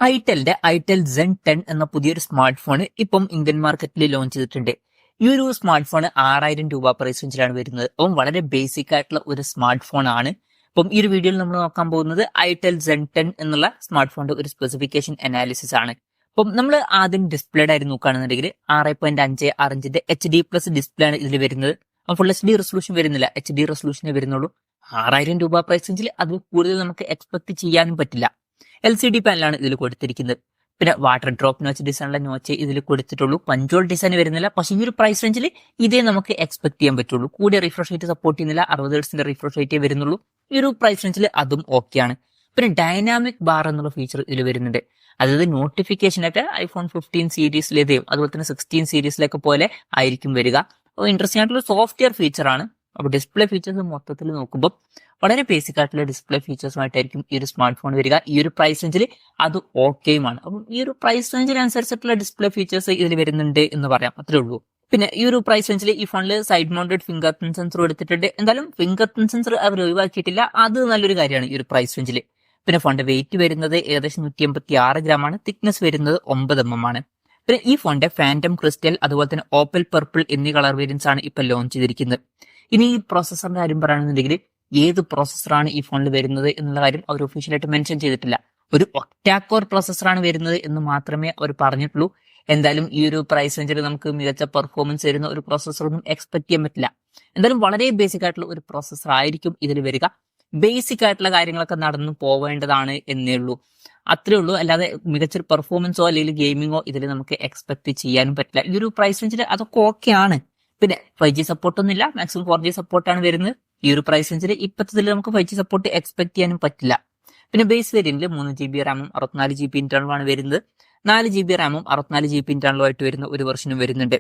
ഐടെലിന്റെ itel Zen 10 എന്ന പുതിയൊരു smart phone ഇപ്പം ഇന്ത്യൻ മാർക്കറ്റിൽ ലോഞ്ച് ചെയ്തിട്ടുണ്ട്. ഈ ഒരു സ്മാർട്ട് ഫോൺ 6000 രൂപ പ്രൈസ് റേഞ്ചിലാണ് വരുന്നത്. അപ്പം വളരെ ബേസിക് ആയിട്ടുള്ള ഒരു സ്മാർട്ട് ഫോൺ ആണ്. അപ്പം ഈ ഒരു വീഡിയോയിൽ നമ്മൾ നോക്കാൻ പോകുന്നത് ഐടെൽ Zen 10 എന്നുള്ള സ്മാർട്ട് ഫോണിന്റെ ഒരു സ്പെസിഫിക്കേഷൻ അനാലിസിസ് ആണ്. അപ്പം നമ്മൾ ആദ്യം ഡിസ്പ്ലേഡ് ആയിട്ട് നോക്കുകയാണെന്നുണ്ടെങ്കിൽ 6.56 HD+ ഡിസ്പ്ലേ ആണ് ഇതിൽ വരുന്നത്. ഫുൾ HD റെസൊല്യൂഷൻ വരുന്നില്ല, HD റെസൊല്യൂഷനേ വരുന്നുള്ളൂ. 6000 രൂപ പ്രൈസ് റേഞ്ചിൽ അത് കൂടുതൽ നമുക്ക് എക്സ്പെക്ട് ചെയ്യാനും പറ്റില്ല. LCD പാനലാണ് ഇതിൽ കൊടുത്തിരിക്കുന്നത്. പിന്നെ വാട്ടർ ഡ്രോപ്പ് നോച്ച് ഡിസൈനുള്ള നോച്ച് ഇതിൽ കൊടുത്തിട്ടുള്ളൂ. പഞ്ചോൾ ഡിസൈൻ വരുന്നില്ല. പക്ഷേ ഈ ഒരു പ്രൈസ് റേഞ്ചിൽ ഇതേ നമുക്ക് എക്സ്പെക്ട് ചെയ്യാൻ പറ്റുള്ളൂ. കൂടിയ റിഫ്രഷ് റേറ്റ് സപ്പോർട്ട് ചെയ്യുന്നില്ല, 60 ഹെർട്സിന്റെ റിഫ്രഷ് റേറ്റേ വരുന്നുള്ളൂ. ഈ ഒരു പ്രൈസ് റേഞ്ചിൽ അതും ഓക്കെയാണ്. പിന്നെ ഡൈനാമിക് ബാർ എന്നുള്ള ഫീച്ചർ ഇതിൽ വരുന്നുണ്ട്. അതായത് നോട്ടിഫിക്കേഷനൊക്കെ iPhone 15 സീരീസിലേതെയും അതുപോലെ തന്നെ 16 സീരീസിലൊക്കെ പോലെ ആയിരിക്കും വരിക. അപ്പോൾ ഇൻട്രസ്റ്റിംഗ് ആയിട്ടുള്ള സോഫ്റ്റ്വെയർ ഫീച്ചർ ആണ്. അപ്പോൾ ഡിസ്പ്ലേ ഫീച്ചേഴ്സ് മൊത്തത്തിൽ നോക്കുമ്പോൾ വളരെ ബേസിക് ആയിട്ടുള്ള ഡിസ്പ്ലേ ഫീച്ചേഴ്സുമായിട്ടായിരിക്കും ഈ ഒരു സ്മാർട്ട് ഫോൺ വരിക. ഈ ഒരു പ്രൈസ് റേഞ്ചിൽ അത് ഓക്കെയുമാണ്. അപ്പം ഈ ഒരു പ്രൈസ് റേഞ്ചിനനുസരിച്ചിട്ടുള്ള ഡിസ്പ്ലേ ഫീച്ചേഴ്സ് ഇതിൽ വരുന്നുണ്ട് എന്ന് പറയാം, അത്രേ ഉള്ളൂ. പിന്നെ ഈ ഒരു പ്രൈസ് റേഞ്ചിൽ ഈ ഫോണിൽ side mounted finger print sensor എടുത്തിട്ടുണ്ട്. എന്തായാലും ഫിംഗർ പ്രിന്റ് സെൻസർ അവർ ഒഴിവാക്കിയിട്ടില്ല, അത് നല്ലൊരു കാര്യമാണ് ഈ ഒരു പ്രൈസ് റേഞ്ചിൽ. പിന്നെ ഫോണിന്റെ വെയിറ്റ് വരുന്നത് ഏകദേശം 186 ഗ്രാമാണ്. തിക്നെസ് വരുന്നത് 9 mm ആണ്. പിന്നെ ഈ ഫോണിന്റെ ഫാന്റം ക്രിസ്റ്റൽ അതുപോലെ തന്നെ ഓപ്പൽ പർപ്പിൾ എന്നീ കളർ വേരിയൻസ് ആണ് ഇപ്പൊ ലോഞ്ച് ചെയ്തിരിക്കുന്നത്. ഇനി ഈ പ്രോസസറിന്റെ കാര്യം പറയുകയാണെന്നുണ്ടെങ്കിൽ ഏത് പ്രോസസറാണ് ഈ ഫോണിൽ വരുന്നത് എന്നുള്ള കാര്യം അവർ ഒഫീഷ്യലായിട്ട് മെൻഷൻ ചെയ്തിട്ടില്ല. ഒരു ഒക്ടാകോർ പ്രോസസറാണ് വരുന്നത് എന്ന് മാത്രമേ അവർ പറഞ്ഞിട്ടുള്ളൂ. എന്തായാലും ഈ ഒരു പ്രൈസ് റേഞ്ചിൽ നമുക്ക് മികച്ച പെർഫോമൻസ് വരുന്ന ഒരു പ്രോസസർ ഒന്നും എക്സ്പെക്ട് ചെയ്യാൻ പറ്റില്ല. എന്തായാലും വളരെ ബേസിക് ആയിട്ടുള്ള ഒരു പ്രോസസർ ആയിരിക്കും ഇതിൽ വരിക. ബേസിക് ആയിട്ടുള്ള കാര്യങ്ങളൊക്കെ നടന്നു പോവേണ്ടതാണ് എന്നേ ഉള്ളൂ, അത്രേ ഉള്ളൂ. അല്ലാതെ മികച്ചൊരു പെർഫോമൻസോ അല്ലെങ്കിൽ ഗെയിമിങ്ങോ ഇതിൽ നമുക്ക് എക്സ്പെക്ട് ചെയ്യാനും പറ്റില്ല. ഈ ഒരു പ്രൈസ് റേഞ്ചിൽ അതൊക്കെ ഓക്കെയാണ്. പിന്നെ 5G സപ്പോർട്ട് ഒന്നുമില്ല, മാക്സിമം 4G സപ്പോർട്ടാണ് വരുന്നത്. ഈ ഒരു പ്രൈസ് റേഞ്ചിൽ ഇപ്പത്തിൽ നമുക്ക് 5G സപ്പോർട്ട് എക്സ്പെക്ട് ചെയ്യാനും പറ്റില്ല. പിന്നെ ബേസ് വേരിയന്റിൽ 3GB റാമും 64GB ഇന്റർണലുമാണ് വരുന്നത്. 4GB റാമും 64GB ഇന്റർണലുമായിട്ട് വരുന്ന ഒരു വെർഷനും വരുന്നുണ്ട്.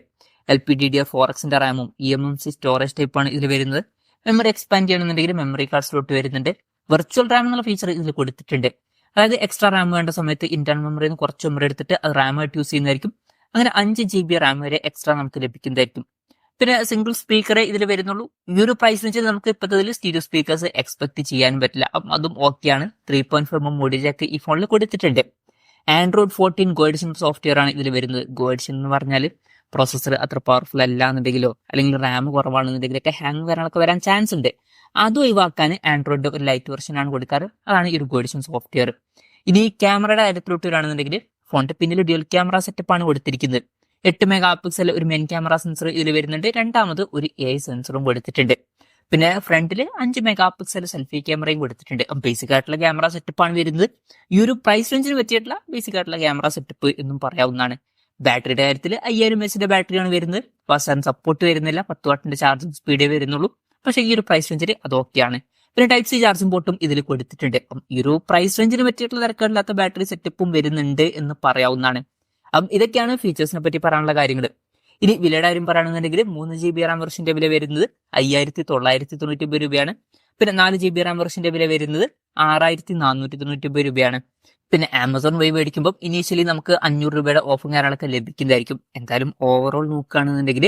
LPDDR4X റാമും eMMC സ്റ്റോറേജ് ടൈപ്പാണ് ഇതിൽ വരുന്നത്. മെമ്മറി എക്സ്പാൻഡ് ചെയ്യണമെന്നുണ്ടെങ്കിൽ മെമ്മറി കാർഡ് സ്ലോട്ട് വരുന്നുണ്ട്. വെർച്വൽ റാം എന്നുള്ള ഫീച്ചർ ഇതിൽ കൊടുത്തിട്ടുണ്ട്. അതായത് എക്സ്ട്രാ റാം വേണ്ട സമയത്ത് ഇന്റർണൽ മെമ്മറിയിൽ നിന്ന് കുറച്ച് മെമ്മറി എടുത്തിട്ട് അത് റാമായിട്ട് യൂസ് ചെയ്യുന്നതായിരിക്കും. അങ്ങനെ 5GB റാം വരെ എക്സ്ട്രാ നമുക്ക് ലഭിക്കുന്നതായിരിക്കും. പിന്നെ സിംഗിൾ സ്പീക്കറെ ഇതിൽ വരുന്നുള്ളൂ. ഈ ഒരു പ്രൈസ് വെച്ചാൽ നമുക്ക് ഇപ്പോഴത്തെ സ്റ്റീരിയോ സ്പീക്കേഴ്സ് എക്സ്പെക്ട് ചെയ്യാൻ പറ്റില്ല. അപ്പം അതും ഓക്കെയാണ്. 3.5 mm മോഡി ജാക്ക് ഈ ഫോണിൽ കൊടുത്തിട്ടുണ്ട്. ആൻഡ്രോയിഡ് 14 Go എഡിഷൻ സോഫ്റ്റ്വെയർ ആണ് ഇതിൽ വരുന്നത്. Go എഡിഷൻ എന്ന് പറഞ്ഞാൽ പ്രോസസർ അത്ര പവർഫുൾ അല്ല എന്നുണ്ടെങ്കിലോ അല്ലെങ്കിൽ റാം കുറവാണെന്നുണ്ടെങ്കിലൊക്കെ ഹാങ് വരാനൊക്കെ വരാൻ ചാൻസ് ഉണ്ട്. അത് ഒഴിവാക്കാൻ ആൻഡ്രോയിഡിന്റെ ഒരു ലൈറ്റ് വെർഷൻ ആണ് കൊടുക്കാറ്. അതാണ് ഈ ഒരു Go എഡിഷൻ സോഫ്റ്റ്വെയർ. ഇനി ക്യാമറയുടെ കാര്യത്തിലോട്ട് വരികയാണെന്നുണ്ടെങ്കിൽ ഫോണിന്റെ പിന്നിൽ ഡ്യുവൽ ക്യാമറ സെറ്റപ്പ് ആണ് കൊടുത്തിരിക്കുന്നത്. 8 MP ഒരു മെയിൻ ക്യാമറ സെൻസർ ഇതിൽ വരുന്നുണ്ട്. രണ്ടാമത് ഒരു AI സെൻസറും കൊടുത്തിട്ടുണ്ട്. പിന്നെ ഫ്രണ്ടിൽ 5 MP സെൽഫി ക്യാമറയും കൊടുത്തിട്ടുണ്ട്. ബേസിക് ആയിട്ടുള്ള ക്യാമറ സെറ്റപ്പ് ആണ് വരുന്നത്. ഈ ഒരു പ്രൈസ് റേഞ്ചിന് പറ്റിയിട്ടുള്ള ബേസിക് ആയിട്ടുള്ള ക്യാമറ സെറ്റപ്പ് എന്നും പറയാവുന്നതാണ്. ബാറ്ററിയുടെ കാര്യത്തിൽ 5000 mAh ബാറ്ററിയാണ് വരുന്നത്. ഫാസ്റ്റ് ചാർജ് സപ്പോർട്ട് വരുന്നില്ല, 10 വാട്ടിന്റെ ചാർജിങ് സ്പീഡേ വരുന്നുള്ളൂ. പക്ഷേ ഈ ഒരു പ്രൈസ് റേഞ്ചിൽ അത് ഓക്കെയാണ്. പിന്നെ Type-C ചാർജിംഗ് പോർട്ടും ഇതിൽ കൊടുത്തിട്ടുണ്ട്. ഈ ഒരു പ്രൈസ് റേഞ്ചിന് പറ്റിയിട്ടുള്ള തിരക്കില്ലാത്ത ബാറ്ററി സെറ്റപ്പും വരുന്നുണ്ട് എന്ന് പറയാവുന്നതാണ്. ഇതൊക്കെയാണ് ഫീച്ചേഴ്സിനെ പറ്റി പറയാനുള്ള കാര്യങ്ങൾ. ഇനി വിലയുടെ കാര്യം പറയുകയാണെന്നുണ്ടെങ്കിൽ 3GB റാം വെർഷന്റെ വില വരുന്നത് 5999 രൂപയാണ്. പിന്നെ 4GB റാം വെർഷന്റെ വില വരുന്നത് 6499 രൂപയാണ്. പിന്നെ ആമസോൺ വഴി മേടിക്കുമ്പോൾ ഇനീഷ്യലി നമുക്ക് 500 രൂപയുടെ ഓഫും കാര്യങ്ങളൊക്കെ ലഭിക്കുന്നതായിരിക്കും. എന്തായാലും ഓവറോൾ നോക്കുകയാണെന്നുണ്ടെങ്കിൽ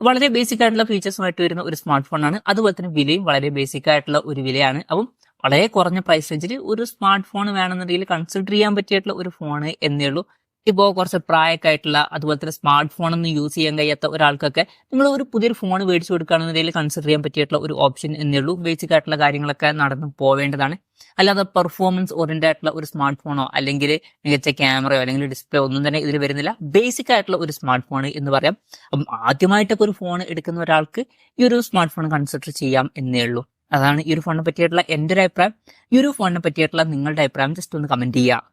വളരെ ബേസിക് ആയിട്ടുള്ള ഫീച്ചേഴ്സുമായിട്ട് വരുന്ന ഒരു സ്മാർട്ട് ഫോൺ ആണ്. അതുപോലെ തന്നെ വിലയും വളരെ ബേസിക് ആയിട്ടുള്ള ഒരു വിലയാണ്. അപ്പം വളരെ കുറഞ്ഞ പ്രൈസ് റേഞ്ചിൽ ഒരു സ്മാർട്ട് ഫോൺ വേണമെന്നുണ്ടെങ്കിൽ കൺസിഡർ ചെയ്യാൻ പറ്റിയിട്ടുള്ള ഒരു ഫോൺ എന്നേ ഉള്ളൂ. ഇപ്പോൾ കുറച്ച് പ്രായമൊക്കെ ആയിട്ടുള്ള അതുപോലെ തന്നെ സ്മാർട്ട് ഫോൺ ഒന്നും യൂസ് ചെയ്യാൻ കഴിയാത്ത ഒരാൾക്കൊക്കെ നിങ്ങൾ ഒരു പുതിയൊരു ഫോൺ മേടിച്ചു കൊടുക്കുകയാണെന്നുണ്ടെങ്കിൽ കൺസിഡർ ചെയ്യാൻ പറ്റിയിട്ടുള്ള ഒരു ഓപ്ഷൻ എന്നേ ഉള്ളൂ. ബേസിക് ആയിട്ടുള്ള കാര്യങ്ങളൊക്കെ നടന്നു പോവേണ്ടതാണ്. അല്ലാതെ പെർഫോമൻസ് ഓറിയന്റഡ് ആയിട്ടുള്ള ഒരു സ്മാർട്ട് ഫോണോ അല്ലെങ്കിൽ മികച്ച ക്യാമറയോ അല്ലെങ്കിൽ ഡിസ്പ്ലേ ഒന്നും തന്നെ ഇതിൽ വരുന്നില്ല. ബേസിക് ആയിട്ടുള്ള ഒരു സ്മാർട്ട് ഫോൺ എന്ന് പറയാം. അപ്പം ആദ്യമായിട്ടൊക്കെ ഒരു ഫോൺ എടുക്കുന്ന ഒരാൾക്ക് ഈ ഒരു സ്മാർട്ട് ഫോൺ കൺസിഡർ ചെയ്യാം എന്നേ ഉള്ളൂ. അതാണ് ഈ ഒരു ഫോണിനെ പറ്റിയിട്ടുള്ള എൻ്റെ ഒരു അഭിപ്രായം. ഈ ഒരു ഫോണിനെ പറ്റിയിട്ടുള്ള നിങ്ങളുടെ അഭിപ്രായം ജസ്റ്റ് ഒന്ന് കമന്റ് ചെയ്യുക.